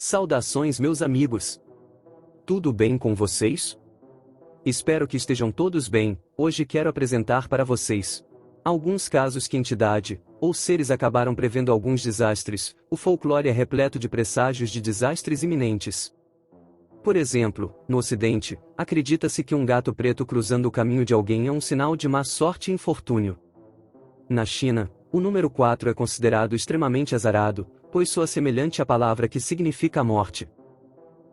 Saudações, meus amigos! Tudo bem com vocês? Espero que estejam todos bem. Hoje quero apresentar para vocês alguns casos que entidade ou seres acabaram prevendo alguns desastres. O folclore é repleto de presságios de desastres iminentes. Por exemplo, no Ocidente, acredita-se que um gato preto cruzando o caminho de alguém é um sinal de má sorte e infortúnio. Na China, o número 4 é considerado extremamente azarado, pois soa semelhante à palavra que significa a morte.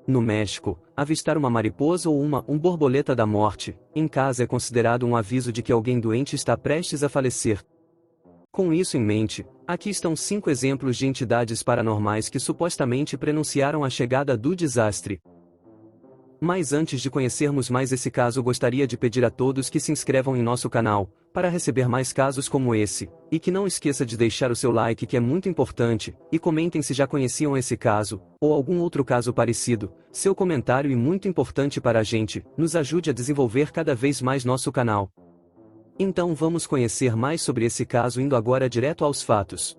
No México, avistar uma mariposa ou um borboleta da morte em casa é considerado um aviso de que alguém doente está prestes a falecer. Com isso em mente, aqui estão 5 exemplos de entidades paranormais que supostamente prenunciaram a chegada do desastre. Mas antes de conhecermos mais esse caso, gostaria de pedir a todos que se inscrevam em nosso canal, para receber mais casos como esse, e que não esqueça de deixar o seu like, que é muito importante, e comentem se já conheciam esse caso, ou algum outro caso parecido. Seu comentário é muito importante para a gente, nos ajude a desenvolver cada vez mais nosso canal. Então vamos conhecer mais sobre esse caso, indo agora direto aos fatos.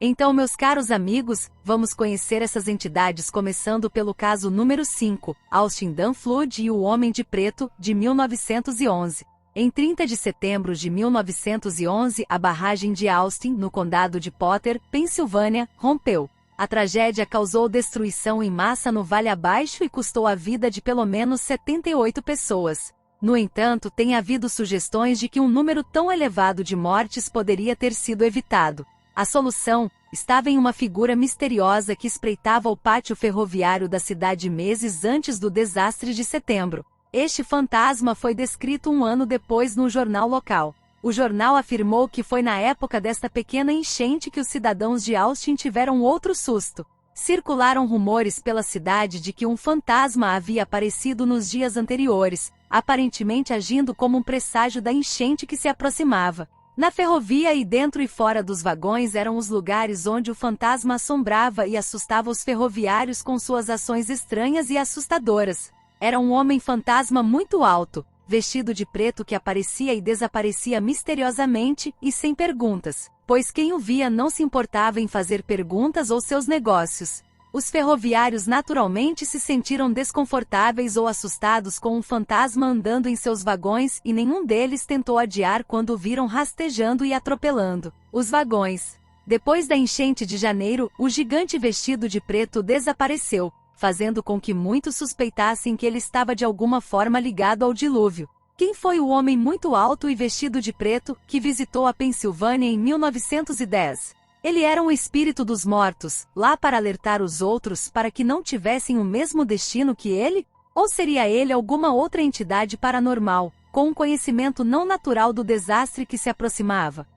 Então, meus caros amigos, vamos conhecer essas entidades, começando pelo caso número 5, Austin Dan Flood e o Homem de Preto, de 1911. Em 30 de setembro de 1911, a barragem de Austin, no condado de Potter, Pensilvânia, rompeu. A tragédia causou destruição em massa no Vale Abaixo e custou a vida de pelo menos 78 pessoas. No entanto, tem havido sugestões de que um número tão elevado de mortes poderia ter sido evitado. A solução estava em uma figura misteriosa que espreitava o pátio ferroviário da cidade meses antes do desastre de setembro. Este fantasma foi descrito um ano depois no jornal local. O jornal afirmou que foi na época desta pequena enchente que os cidadãos de Austin tiveram outro susto. Circularam rumores pela cidade de que um fantasma havia aparecido nos dias anteriores, aparentemente agindo como um presságio da enchente que se aproximava. Na ferrovia e dentro e fora dos vagões eram os lugares onde o fantasma assombrava e assustava os ferroviários com suas ações estranhas e assustadoras. Era um homem fantasma muito alto, vestido de preto, que aparecia e desaparecia misteriosamente e sem perguntas, pois quem o via não se importava em fazer perguntas ou seus negócios. Os ferroviários naturalmente se sentiram desconfortáveis ou assustados com um fantasma andando em seus vagões, e nenhum deles tentou adiar quando o viram rastejando e atropelando os vagões. Depois da enchente de janeiro, o gigante vestido de preto desapareceu, fazendo com que muitos suspeitassem que ele estava de alguma forma ligado ao dilúvio. Quem foi o homem muito alto e vestido de preto que visitou a Pensilvânia em 1910? Ele era um espírito dos mortos, lá para alertar os outros para que não tivessem o mesmo destino que ele? Ou seria ele alguma outra entidade paranormal, com um conhecimento não natural do desastre que se aproximava?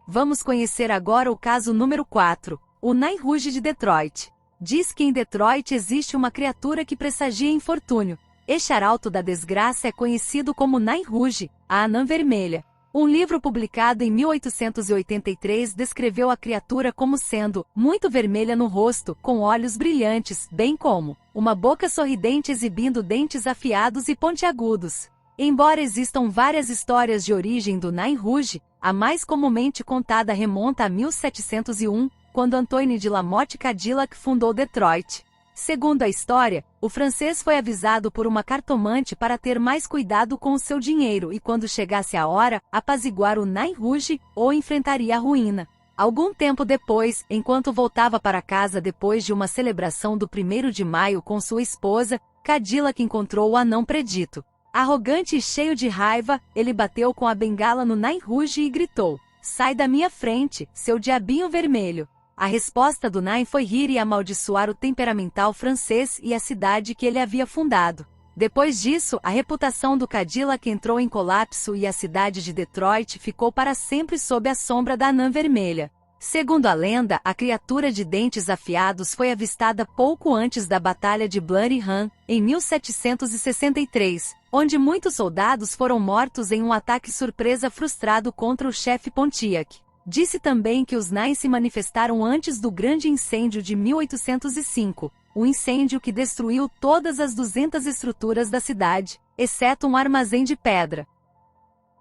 Vamos conhecer agora o caso número 4, o Nain Rouge de Detroit. Diz que em Detroit existe uma criatura que pressagia infortúnio. Este arauto da desgraça é conhecido como Nain Rouge, a anã vermelha. Um livro publicado em 1883 descreveu a criatura como sendo muito vermelha no rosto, com olhos brilhantes, bem como uma boca sorridente exibindo dentes afiados e pontiagudos. Embora existam várias histórias de origem do Nain Rouge, a mais comumente contada remonta a 1701, quando Antoine de La Motte Cadillac fundou Detroit. Segundo a história, o francês foi avisado por uma cartomante para ter mais cuidado com o seu dinheiro e, quando chegasse a hora, apaziguar o Nain Rouge, ou enfrentaria a ruína. Algum tempo depois, enquanto voltava para casa depois de uma celebração do 1º de maio com sua esposa, Cadillac encontrou o anão predito. Arrogante e cheio de raiva, ele bateu com a bengala no Nain Rouge e gritou: "Sai da minha frente, seu diabinho vermelho!" A resposta do Nain foi rir e amaldiçoar o temperamental francês e a cidade que ele havia fundado. Depois disso, a reputação do Cadillac entrou em colapso e a cidade de Detroit ficou para sempre sob a sombra da anã vermelha. Segundo a lenda, a criatura de dentes afiados foi avistada pouco antes da Batalha de Bloody Run, em 1763, onde muitos soldados foram mortos em um ataque surpresa frustrado contra o chefe Pontiac. Disse também que os Nain se manifestaram antes do grande incêndio de 1805, um incêndio que destruiu todas as 200 estruturas da cidade, exceto um armazém de pedra.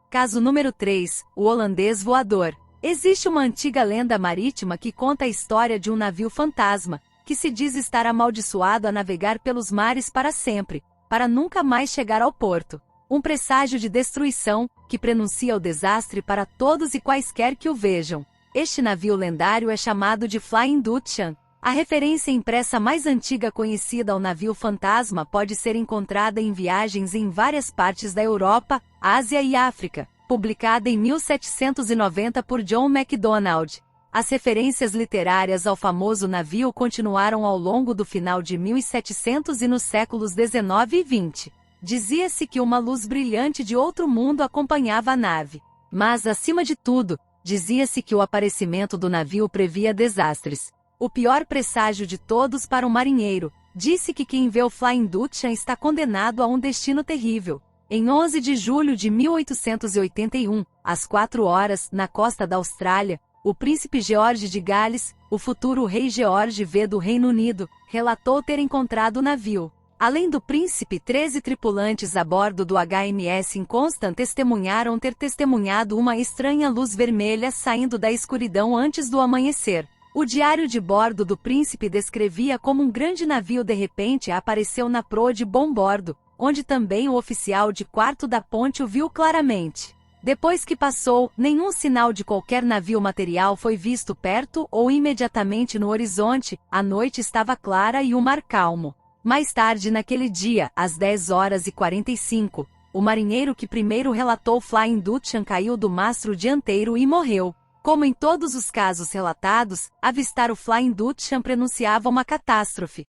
Caso número 3, o holandês voador. Existe uma antiga lenda marítima que conta a história de um navio fantasma, que se diz estar amaldiçoado a navegar pelos mares para sempre, para nunca mais chegar ao porto. Um presságio de destruição, que prenuncia o desastre para todos e quaisquer que o vejam. Este navio lendário é chamado de Flying Dutchman. A referência impressa mais antiga conhecida ao navio fantasma pode ser encontrada em viagens em várias partes da Europa, Ásia e África, publicada em 1790 por John Macdonald. As referências literárias ao famoso navio continuaram ao longo do final de 1700 e nos séculos 19 e 20. Dizia-se que uma luz brilhante de outro mundo acompanhava a nave. Mas, acima de tudo, dizia-se que o aparecimento do navio previa desastres. O pior presságio de todos para o marinheiro, disse que quem vê o Flying Dutchman está condenado a um destino terrível. Em 11 de julho de 1881, às 4 horas, na costa da Austrália, o príncipe George de Gales, o futuro rei George V do Reino Unido, relatou ter encontrado o navio. Além do príncipe, 13 tripulantes a bordo do HMS Inconstant testemunharam ter testemunhado uma estranha luz vermelha saindo da escuridão antes do amanhecer. O diário de bordo do príncipe descrevia como um grande navio de repente apareceu na proa de bom bordo, onde também o oficial de quarto da ponte o viu claramente. Depois que passou, nenhum sinal de qualquer navio material foi visto perto ou imediatamente no horizonte, a noite estava clara e o mar calmo. Mais tarde naquele dia, às 10h45, o marinheiro que primeiro relatou Flying Dutchman caiu do mastro dianteiro e morreu. Como em todos os casos relatados, avistar o Flying Dutchman prenunciava uma catástrofe.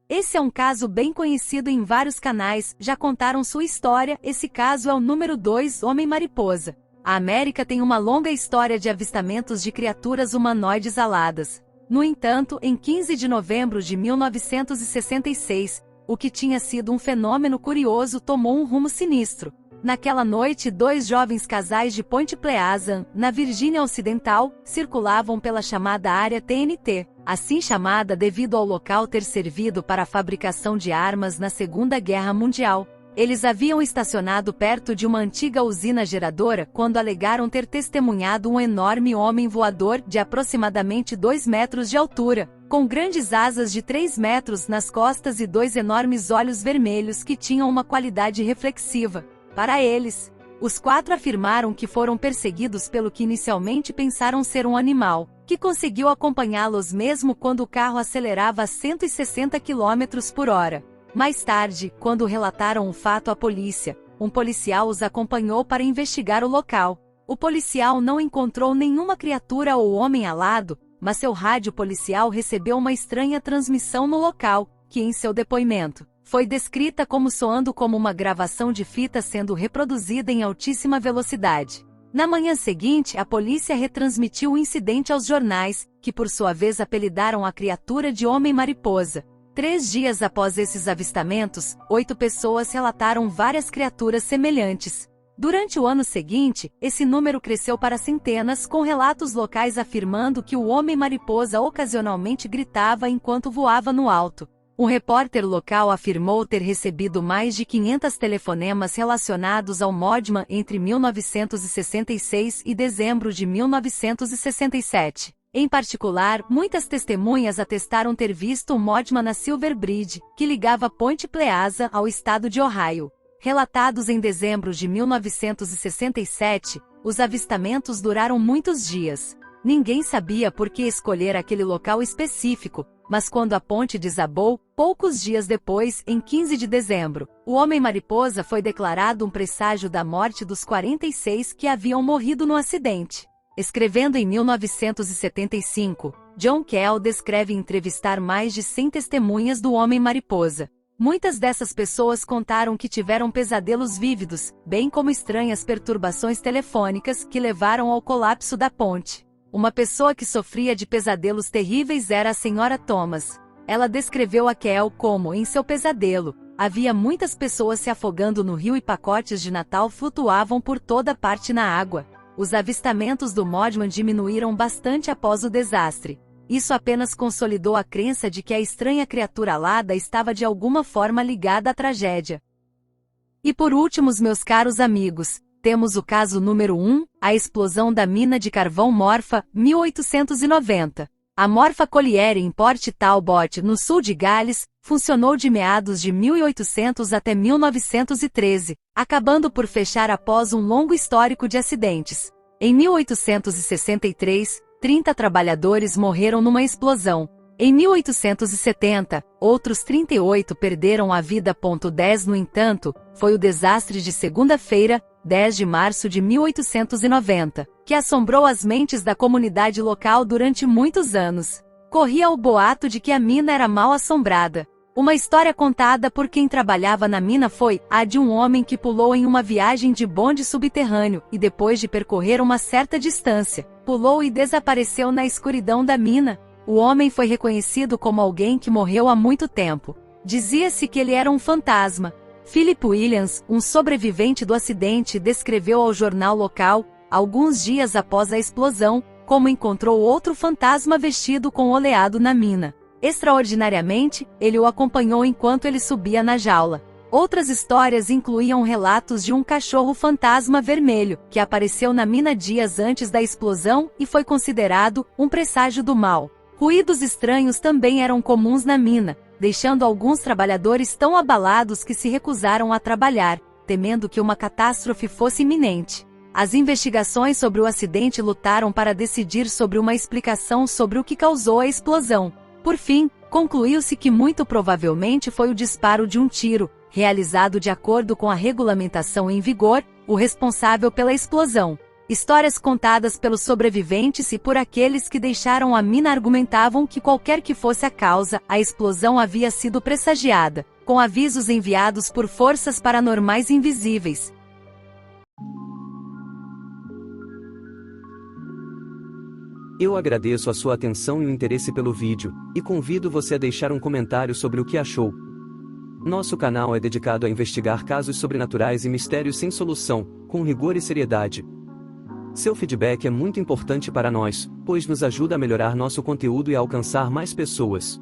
Esse é um caso bem conhecido em vários canais, já contaram sua história. Esse caso é o número 2, Homem-Mariposa. A América tem uma longa história de avistamentos de criaturas humanoides aladas. No entanto, em 15 de novembro de 1966, o que tinha sido um fenômeno curioso tomou um rumo sinistro. Naquela noite, 2 jovens casais de Point Pleasant, na Virgínia Ocidental, circulavam pela chamada área TNT, assim chamada devido ao local ter servido para a fabricação de armas na Segunda Guerra Mundial. Eles haviam estacionado perto de uma antiga usina geradora quando alegaram ter testemunhado um enorme homem voador de aproximadamente 2 metros de altura, com grandes asas de 3 metros nas costas e 2 enormes olhos vermelhos que tinham uma qualidade reflexiva. Para eles, os 4 afirmaram que foram perseguidos pelo que inicialmente pensaram ser um animal, que conseguiu acompanhá-los mesmo quando o carro acelerava a 160 km por hora. Mais tarde, quando relataram o fato à polícia, um policial os acompanhou para investigar o local. O policial não encontrou nenhuma criatura ou homem alado, mas seu rádio policial recebeu uma estranha transmissão no local, que em seu depoimento foi descrita como soando como uma gravação de fita sendo reproduzida em altíssima velocidade. Na manhã seguinte, a polícia retransmitiu o incidente aos jornais, que por sua vez apelidaram a criatura de Homem-Mariposa. 3 dias após esses avistamentos, 8 pessoas relataram várias criaturas semelhantes. Durante o ano seguinte, esse número cresceu para centenas, com relatos locais afirmando que o Homem-Mariposa ocasionalmente gritava enquanto voava no alto. Um repórter local afirmou ter recebido mais de 500 telefonemas relacionados ao Mothman entre 1966 e dezembro de 1967. Em particular, muitas testemunhas atestaram ter visto o Mothman na Silver Bridge, que ligava Point Pleasant ao estado de Ohio. Relatados em dezembro de 1967, os avistamentos duraram muitos dias. Ninguém sabia por que escolher aquele local específico, mas quando a ponte desabou, poucos dias depois, em 15 de dezembro, o Homem-Mariposa foi declarado um presságio da morte dos 46 que haviam morrido no acidente. Escrevendo em 1975, John Kell descreve entrevistar mais de 100 testemunhas do Homem-Mariposa. Muitas dessas pessoas contaram que tiveram pesadelos vívidos, bem como estranhas perturbações telefônicas que levaram ao colapso da ponte. Uma pessoa que sofria de pesadelos terríveis era a Sra. Thomas. Ela descreveu a Kell como, em seu pesadelo, havia muitas pessoas se afogando no rio e pacotes de Natal flutuavam por toda parte na água. Os avistamentos do Mothman diminuíram bastante após o desastre. Isso apenas consolidou a crença de que a estranha criatura alada estava de alguma forma ligada à tragédia. E por último, meus caros amigos, temos o caso número 1, a explosão da mina de carvão Morfa, 1890. A Morfa Colliery em Port Talbot, no sul de Gales, funcionou de meados de 1800 até 1913, acabando por fechar após um longo histórico de acidentes. Em 1863, 30 trabalhadores morreram numa explosão. Em 1870, outros 38 perderam a vida. 10 No entanto, foi o desastre de segunda-feira, 10 de março de 1890, que assombrou as mentes da comunidade local durante muitos anos. Corria o boato de que a mina era mal assombrada. Uma história contada por quem trabalhava na mina foi a de um homem que pulou em uma viagem de bonde subterrâneo e, depois de percorrer uma certa distância, pulou e desapareceu na escuridão da mina. O homem foi reconhecido como alguém que morreu há muito tempo. Dizia-se que ele era um fantasma. Philip Williams, um sobrevivente do acidente, descreveu ao jornal local, alguns dias após a explosão, como encontrou outro fantasma vestido com oleado na mina. Extraordinariamente, ele o acompanhou enquanto ele subia na jaula. Outras histórias incluíam relatos de um cachorro fantasma vermelho, que apareceu na mina dias antes da explosão e foi considerado um presságio do mal. Ruídos estranhos também eram comuns na mina, deixando alguns trabalhadores tão abalados que se recusaram a trabalhar, temendo que uma catástrofe fosse iminente. As investigações sobre o acidente lutaram para decidir sobre uma explicação sobre o que causou a explosão. Por fim, concluiu-se que muito provavelmente foi o disparo de um tiro, realizado de acordo com a regulamentação em vigor, o responsável pela explosão. Histórias contadas pelos sobreviventes e por aqueles que deixaram a mina argumentavam que qualquer que fosse a causa, a explosão havia sido pressagiada, com avisos enviados por forças paranormais invisíveis. Eu agradeço a sua atenção e o interesse pelo vídeo, e convido você a deixar um comentário sobre o que achou. Nosso canal é dedicado a investigar casos sobrenaturais e mistérios sem solução, com rigor e seriedade. Seu feedback é muito importante para nós, pois nos ajuda a melhorar nosso conteúdo e a alcançar mais pessoas.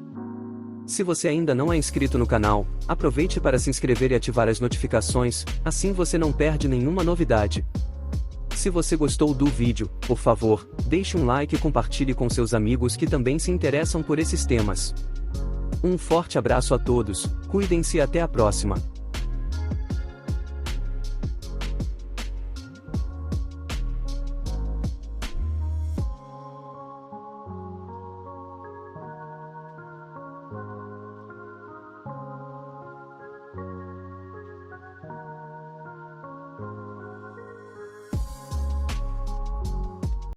Se você ainda não é inscrito no canal, aproveite para se inscrever e ativar as notificações, assim você não perde nenhuma novidade. Se você gostou do vídeo, por favor, deixe um like e compartilhe com seus amigos que também se interessam por esses temas. Um forte abraço a todos, cuidem-se e até a próxima.